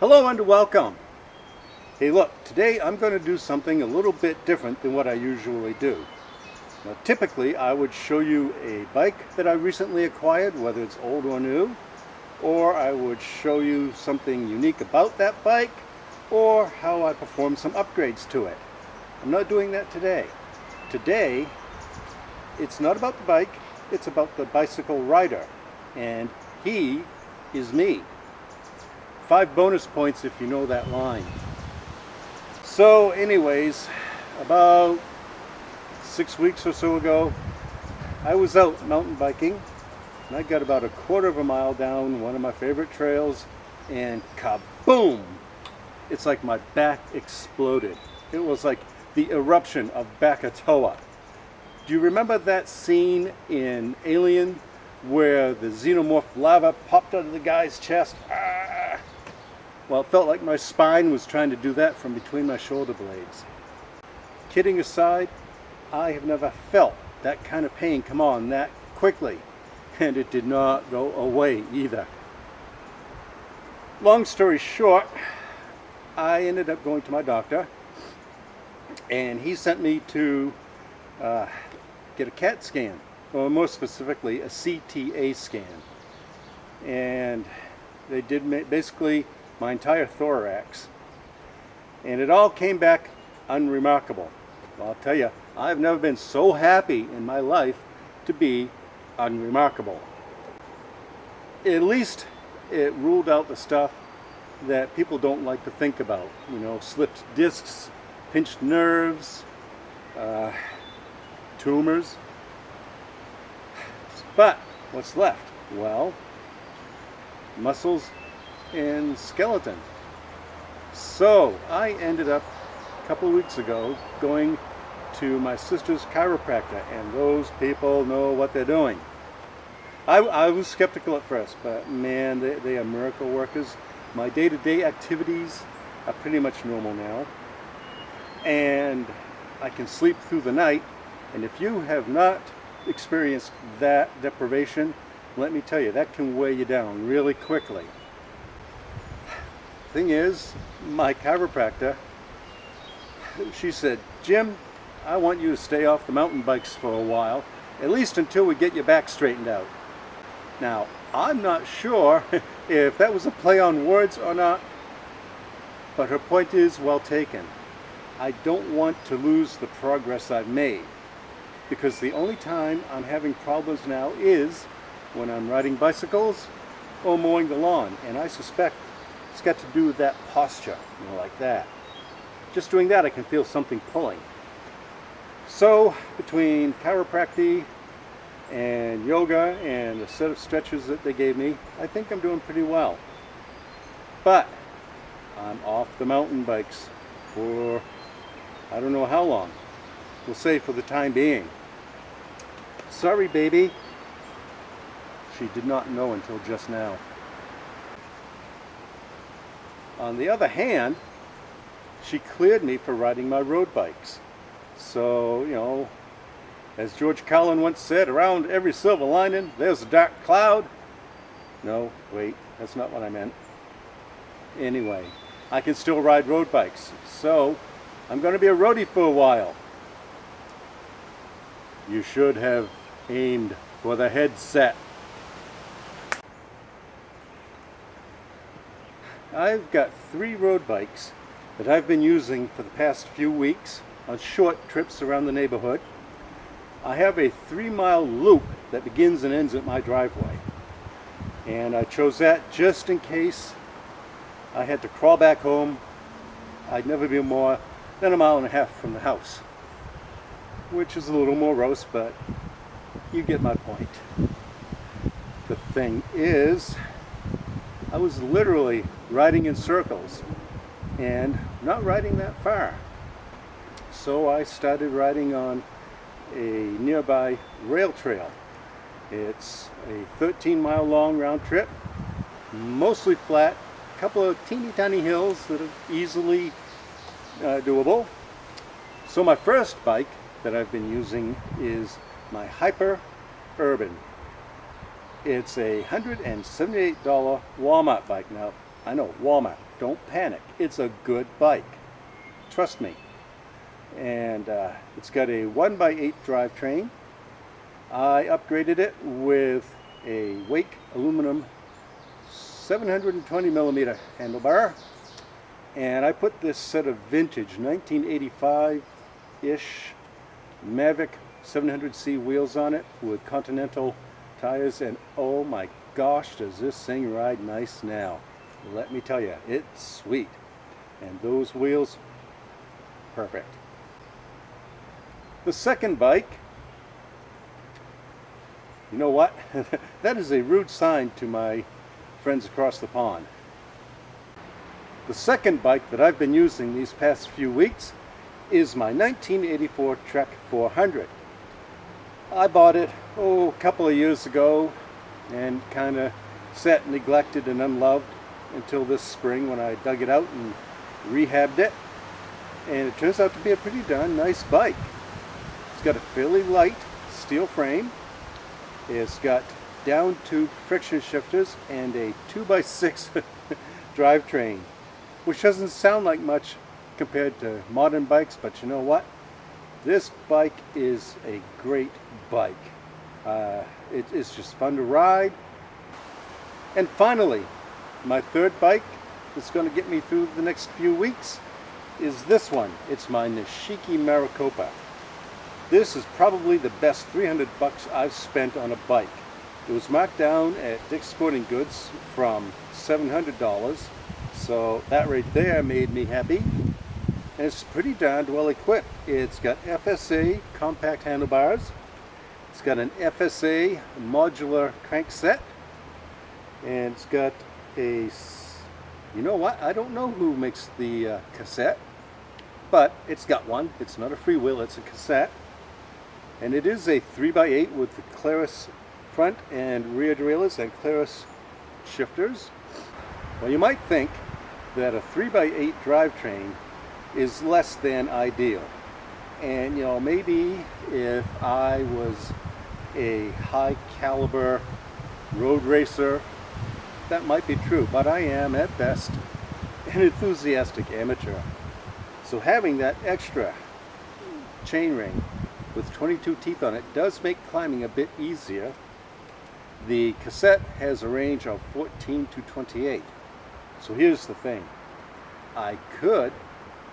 Hello and welcome. Hey look, today I'm going to do something a little bit different than what I usually do. Now typically I would show you a bike that I recently acquired, whether it's old or new, or I would show you something unique about that bike, or how I perform some upgrades to it. I'm not doing that today. Today it's not about the bike, it's about the bicycle rider, and he is me. 5 bonus points if you know that line. So anyways, about 6 weeks or so ago, I was out mountain biking, and I got about a quarter of a mile down one of my favorite trails, and kaboom! It's like my back exploded. It was like the eruption of Krakatoa. Do you remember that scene in Alien where the xenomorph lava popped out of the guy's chest? Well, it felt like my spine was trying to do that from between my shoulder blades. Kidding aside, I have never felt that kind of pain come on that quickly, and it did not go away either. Long story short, I ended up going to my doctor, and he sent me to get a CAT scan, or more specifically a CTA scan. And they did basically my entire thorax, and it all came back unremarkable. Well, I'll tell you, I've never been so happy in my life to be unremarkable. At least it ruled out the stuff that people don't like to think about, you know, slipped discs, pinched nerves, tumors. But what's left? Well, muscles and skeleton. So I ended up a couple of weeks ago going to my sister's chiropractor, and those people know what they're doing. I was skeptical at first, but man, they are miracle workers. My day-to-day activities are pretty much normal now, and I can sleep through the night. And if you have not experienced that deprivation, let me tell you, that can weigh you down really quickly. Thing is, my chiropractor, she said, Jim, I want you to stay off the mountain bikes for a while, at least until we get your back straightened out. Now, I'm not sure if that was a play on words or not, but her point is well taken. I don't want to lose the progress I've made, because the only time I'm having problems now is when I'm riding bicycles or mowing the lawn, and I suspect it's got to do with that posture, you know, like that. Just doing that, I can feel something pulling. So between chiropractic and yoga and a set of stretches that they gave me, I think I'm doing pretty well. But I'm off the mountain bikes for I don't know how long. We'll say for the time being. Sorry, baby. She did not know until just now. On the other hand, she cleared me for riding my road bikes. So, you know, as George Carlin once said, around every silver lining, there's a dark cloud. No, wait, that's not what I meant. Anyway, I can still ride road bikes. So, I'm going to be a roadie for a while. You should have aimed for the headset. I've got 3 road bikes that I've been using for the past few weeks on short trips around the neighborhood. I have a 3-mile loop that begins and ends at my driveway, and I chose that just in case I had to crawl back home. I'd never be more than 1.5 miles from the house, which is a little morose, but you get my point. The thing is, I was literally riding in circles and not riding that far. So I started riding on a nearby rail trail. It's a 13-mile long round trip, mostly flat, a couple of teeny tiny hills that are easily doable. So my first bike that I've been using is my Hyper Urban. It's a $178 Walmart bike. Now, I know, Walmart. Don't panic. It's a good bike. Trust me. And it's got a 1x8 drivetrain. I upgraded it with a Wake aluminum 720 millimeter handlebar. And I put this set of vintage 1985-ish Mavic 700C wheels on it with Continental tires, and oh my gosh, does this thing ride nice now. Let me tell you, it's sweet. And those wheels, perfect. The second bike, you know what? That is a rude sign to my friends across the pond. The second bike that I've been using these past few weeks is my 1984 Trek 400. I bought it, a couple of years ago and kind of sat neglected and unloved until this spring when I dug it out and rehabbed it. And it turns out to be a pretty darn nice bike. It's got a fairly light steel frame. It's got down tube friction shifters and a 2x6 drivetrain, which doesn't sound like much compared to modern bikes, but you know what? This bike is a great bike. It's just fun to ride. And finally, my third bike that's going to get me through the next few weeks is this one. It's my Nishiki Maricopa. This is probably the best $300 I've spent on a bike. It was marked down at Dick's Sporting Goods from $700, so that right there made me happy. And it's pretty darn well equipped. It's got FSA compact handlebars. It's got an FSA modular crankset. And it's got a, you know what? I don't know who makes the cassette, but it's got one. It's not a freewheel, it's a cassette. And it is a 3x8 with the Claris front and rear derailleurs and Claris shifters. Well, you might think that a 3x8 drivetrain is less than ideal. And you know, maybe if I was a high caliber road racer, that might be true, but I am at best an enthusiastic amateur. So having that extra chain ring with 22 teeth on it does make climbing a bit easier. The cassette has a range of 14 to 28. So here's the thing. I could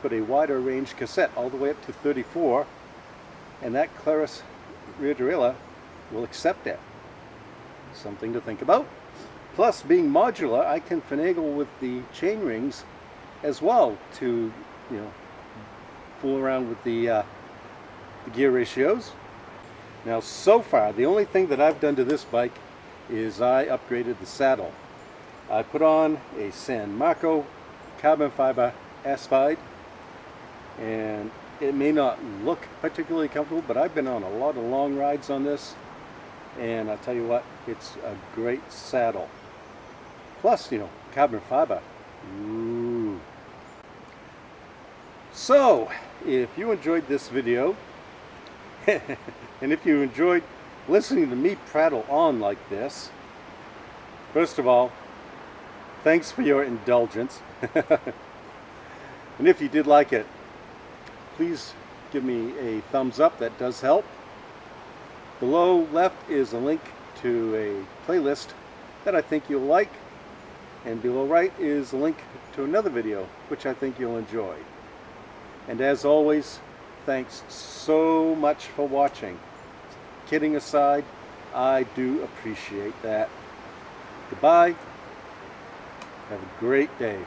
put a wider range cassette all the way up to 34, and that Claris rear derailleur will accept that. Something to think about. Plus, being modular, I can finagle with the chain rings as well to, you know, fool around with the gear ratios. Now, so far, the only thing that I've done to this bike is I upgraded the saddle. I put on a San Marco carbon fiber Aspide, and it may not look particularly comfortable, but I've been on a lot of long rides on this, and I'll tell you what, it's a great saddle. Plus, you know, carbon fiber. Ooh. So, if you enjoyed this video, and if you enjoyed listening to me prattle on like this, first of all, thanks for your indulgence. And if you did like it, please give me a thumbs up. That does help. Below left is a link to a playlist that I think you'll like, and below right is a link to another video which I think you'll enjoy. And as always, thanks so much for watching. Kidding aside, I do appreciate that. Goodbye. Have a great day.